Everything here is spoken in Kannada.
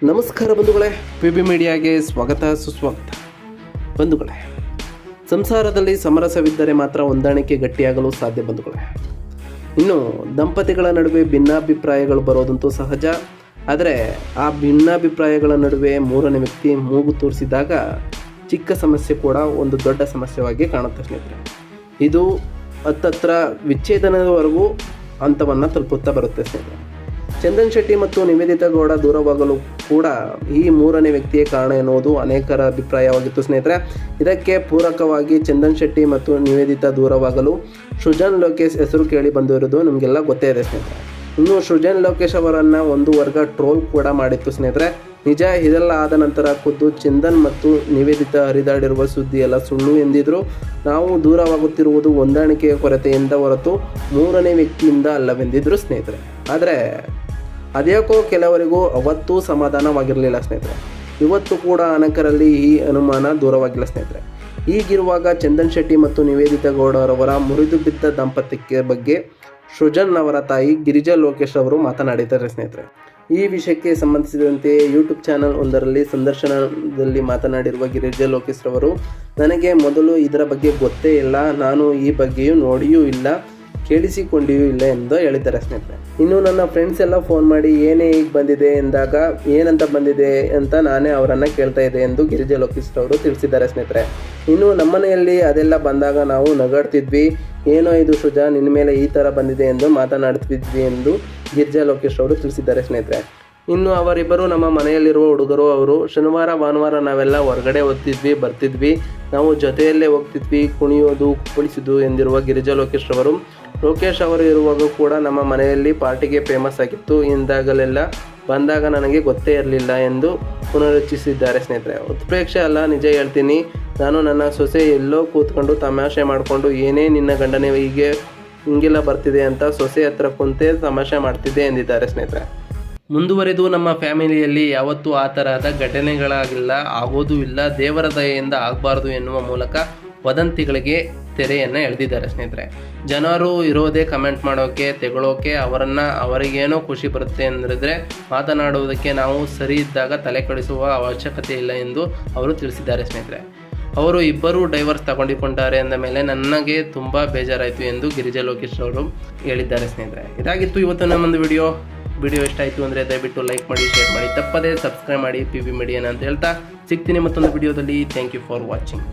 ನಮಸ್ಕಾರ ಬಂಧುಗಳೇ, PB ಮೀಡಿಯಾಗೆ ಸ್ವಾಗತ ಸುಸ್ವಾಗತ. ಬಂಧುಗಳೇ, ಸಂಸಾರದಲ್ಲಿ ಸಮರಸವಿದ್ದರೆ ಮಾತ್ರ ಹೊಂದಾಣಿಕೆ ಗಟ್ಟಿಯಾಗಲು ಸಾಧ್ಯ ಬಂಧುಗಳೇ. ಇನ್ನು ದಂಪತಿಗಳ ನಡುವೆ ಭಿನ್ನಾಭಿಪ್ರಾಯಗಳು ಬರೋದಂತೂ ಸಹಜ. ಆದರೆ ಆ ಭಿನ್ನಾಭಿಪ್ರಾಯಗಳ ನಡುವೆ ಮೂರನೇ ವ್ಯಕ್ತಿ ಮೂಗು ತೋರಿಸಿದಾಗ ಚಿಕ್ಕ ಸಮಸ್ಯೆ ಕೂಡ ಒಂದು ದೊಡ್ಡ ಸಮಸ್ಯೆಯಾಗಿ ಕಾಣುತ್ತೆ ಸ್ನೇಹಿತರೆ. ಇದು ಹತ್ತತ್ರ ವಿಚ್ಛೇದನದವರೆಗೂ ಹಂತವನ್ನು ತಲುಪುತ್ತಾ ಬರುತ್ತೆ ಸ್ನೇಹಿತರೆ. ಚಂದನ್ ಶೆಟ್ಟಿ ಮತ್ತು ನಿವೇದಿತಾ ಗೌಡ ದೂರವಾಗಲು ಕೂಡ ಈ ಮೂರನೇ ವ್ಯಕ್ತಿಯೇ ಕಾರಣ ಎನ್ನುವುದು ಅನೇಕರ ಅಭಿಪ್ರಾಯವಾಗಿತ್ತು ಸ್ನೇಹಿತರೆ. ಇದಕ್ಕೆ ಪೂರಕವಾಗಿ ಚಂದನ್ ಶೆಟ್ಟಿ ಮತ್ತು ನಿವೇದಿತಾ ದೂರವಾಗಲು ಸೃಜನ್ ಲೋಕೇಶ್ ಹೆಸರು ಕೇಳಿ ಬಂದಿರೋದು ನಮಗೆಲ್ಲ ಗೊತ್ತೇ ಇದೆ ಸ್ನೇಹಿತರೆ. ಇನ್ನು ಸೃಜನ್ ಲೋಕೇಶ್ ಅವರನ್ನು ಒಂದು ವರ್ಗ ಟ್ರೋಲ್ ಕೂಡ ಮಾಡಿತ್ತು ಸ್ನೇಹಿತರೆ. ನಿಜ, ಇದೆಲ್ಲ ಆದ ನಂತರ ಖುದ್ದು ಚಂದನ್ ಮತ್ತು ನಿವೇದಿತಾ ಹರಿದಾಡಿರುವ ಸುದ್ದಿ ಎಲ್ಲ ಸುಳ್ಳು ಎಂದಿದ್ರು. ನಾವು ದೂರವಾಗುತ್ತಿರುವುದು ಹೊಂದಾಣಿಕೆಯ ಕೊರತೆಯಿಂದ ಹೊರತು ಮೂರನೇ ವ್ಯಕ್ತಿಯಿಂದ ಅಲ್ಲವೆಂದಿದ್ರು ಸ್ನೇಹಿತರೆ. ಆದರೆ ಅದ್ಯಾಕೋ ಕೆಲವರಿಗೂ ಅವತ್ತೂ ಸಮಾಧಾನವಾಗಿರಲಿಲ್ಲ ಸ್ನೇಹಿತರೆ. ಇವತ್ತು ಕೂಡ ಅನೇಕರಲ್ಲಿ ಈ ಅನುಮಾನ ದೂರವಾಗಿಲ್ಲ ಸ್ನೇಹಿತರೆ. ಹೀಗಿರುವಾಗ ಚಂದನ್ ಶೆಟ್ಟಿ ಮತ್ತು ನಿವೇದಿತಾ ಗೌಡರವರ ಮುರಿದು ಬಿದ್ದ ದಾಂಪತ್ಯಕ್ಕೆ ಬಗ್ಗೆ ಸೃಜನ್ ಅವರ ತಾಯಿ ಗಿರಿಜಾ ಲೋಕೇಶ್ ಅವರು ಮಾತನಾಡಿದ್ದಾರೆ ಸ್ನೇಹಿತರೆ. ಈ ವಿಷಯಕ್ಕೆ ಸಂಬಂಧಿಸಿದಂತೆ ಯೂಟ್ಯೂಬ್ ಚಾನಲ್ ಒಂದರಲ್ಲಿ ಸಂದರ್ಶನದಲ್ಲಿ ಮಾತನಾಡಿರುವ ಗಿರಿಜಾ ಲೋಕೇಶ್ ಅವರು, ನನಗೆ ಮೊದಲು ಇದರ ಬಗ್ಗೆ ಗೊತ್ತೇ ಇಲ್ಲ, ನಾನು ಈ ಬಗ್ಗೆಯೂ ನೋಡಿಯೂ ಇಲ್ಲ, ಕೇಳಿಸಿಕೊಂಡಿಯೂ ಇಲ್ಲ ಎಂದು ಹೇಳಿದ್ದಾರೆ ಸ್ನೇಹಿತರೆ. ಇನ್ನು ನನ್ನ ಫ್ರೆಂಡ್ಸ್ ಎಲ್ಲ ಫೋನ್ ಮಾಡಿ ಏನೇ ಈಗ ಬಂದಿದೆ ಎಂದಾಗ ಏನಂತ ಬಂದಿದೆ ಅಂತ ನಾನೇ ಅವರನ್ನು ಕೇಳ್ತಾ ಇದ್ದೆ ಎಂದು ಗಿರಿಜಾ ಲೋಕೇಶ್ ಅವರು ತಿಳಿಸಿದ್ದಾರೆ ಸ್ನೇಹಿತರೆ. ಇನ್ನು ನಮ್ಮನೆಯಲ್ಲಿ ಅದೆಲ್ಲ ಬಂದಾಗ ನಾವು ನಗಾಡ್ತಿದ್ವಿ, ಏನೋ ಇದು ಸೃಜಾ ನಿನ್ನ ಮೇಲೆ ಈ ಥರ ಬಂದಿದೆ ಎಂದು ಮಾತನಾಡ್ತಿದ್ವಿ ಎಂದು ಗಿರಿಜಾ ಲೋಕೇಶ್ ಅವರು ತಿಳಿಸಿದ್ದಾರೆ ಸ್ನೇಹಿತರೆ. ಇನ್ನು ಅವರಿಬ್ಬರು ನಮ್ಮ ಮನೆಯಲ್ಲಿರುವ ಹುಡುಗರು. ಅವರು ಶನಿವಾರ ಭಾನುವಾರ ನಾವೆಲ್ಲ ಹೊರಗಡೆ ಓದ್ತಿದ್ವಿ, ಬರ್ತಿದ್ವಿ, ನಾವು ಜೊತೆಯಲ್ಲೇ ಹೋಗ್ತಿದ್ವಿ, ಕುಣಿಯೋದು ಕುಪ್ಪಳಿಸೋದು ಎಂದಿರುವ ಗಿರಿಜಾ ಲೋಕೇಶ್ ಅವರು, ಲೋಕೇಶ್ ಅವರು ಇರುವಾಗ ಕೂಡ ನಮ್ಮ ಮನೆಯಲ್ಲಿ ಪಾರ್ಟಿಗೆ ಫೇಮಸ್ ಆಗಿತ್ತು ಎಂದಾಗಲೆಲ್ಲ ಬಂದಾಗ ನನಗೆ ಗೊತ್ತೇ ಇರಲಿಲ್ಲ ಎಂದು ಪುನರುಚ್ಚರಿಸಿದ್ದಾರೆ ಸ್ನೇಹಿತರೆ. ಉತ್ಪ್ರೇಕ್ಷೆ ಅಲ್ಲ, ನಿಜ ಹೇಳ್ತೀನಿ, ನಾನು ನನ್ನ ಸೊಸೆ ಎಲ್ಲೋ ಕೂತ್ಕೊಂಡು ತಮಾಷೆ ಮಾಡಿಕೊಂಡು ಏನೇ ನಿನ್ನ ಗಂಡನೇ ಹಿಂಗೆಲ್ಲ ಬರ್ತಿದೆ ಅಂತ ಸೊಸೆ ಹತ್ರ ಕುಂತೆ ತಮಾಷೆ ಮಾಡ್ತಿದ್ದೆ ಎಂದಿದ್ದಾರೆ ಸ್ನೇಹಿತರೆ. ಮುಂದುವರೆದು ನಮ್ಮ ಫ್ಯಾಮಿಲಿಯಲ್ಲಿ ಯಾವತ್ತೂ ಆ ತರಹದ ಘಟನೆಗಳಾಗಿಲ್ಲ, ಆಗೋದೂ ಇಲ್ಲ, ದೇವರ ದಯೆಯಿಂದ ಆಗಬಾರ್ದು ಎನ್ನುವ ಮೂಲಕ ವದಂತಿಗಳಿಗೆ ತೆರೆಯನ್ನು ಎಳೆದಿದ್ದಾರೆ ಸ್ನೇಹಿತರೆ. ಜನರು ಇರೋದೇ ಕಮೆಂಟ್ ಮಾಡೋಕ್ಕೆ, ತೆಗೊಳ್ಳೋಕೆ, ಅವರಿಗೇನೋ ಖುಷಿ ಬರುತ್ತೆ ಎಂದರೆ ಮಾತನಾಡುವುದಕ್ಕೆ ನಾವು ಸರಿ ಇದ್ದಾಗ ತಲೆ ಕೆಡಿಸುವ ಅವಶ್ಯಕತೆ ಇಲ್ಲ ಎಂದು ಅವರು ತಿಳಿಸಿದ್ದಾರೆ ಸ್ನೇಹಿತರೆ. ಅವರು ಇಬ್ಬರೂ ಡೈವರ್ಸ್ ತಗೊಂಡಿದ್ದಾರೆ ಅಂದ ಮೇಲೆ ನನಗೆ ತುಂಬ ಬೇಜಾರಾಯಿತು ಎಂದು ಗಿರಿಜಾ ಲೋಕೇಶ್ ಅವರು ಹೇಳಿದ್ದಾರೆ ಸ್ನೇಹಿತರೆ. ಇದಾಗಿತ್ತು ಇವತ್ತು ನಮ್ಮೊಂದು ವಿಡಿಯೋ ಇಷ್ಟ ಆಯಿತು ಅಂದರೆ ದಯವಿಟ್ಟು ಲೈಕ್ ಮಾಡಿ, ಶೇರ್ ಮಾಡಿ, ತಪ್ಪದೇ ಸಬ್ಸ್ಕ್ರೈಬ್ ಮಾಡಿ PB ಮೀಡಿಯಾನ ಅಂತ ಹೇಳ್ತಾ ಸಿಗ್ತೀನಿ ಮತ್ತೊಂದು ವಿಡಿಯೋದಲ್ಲಿ. Thank you for watching.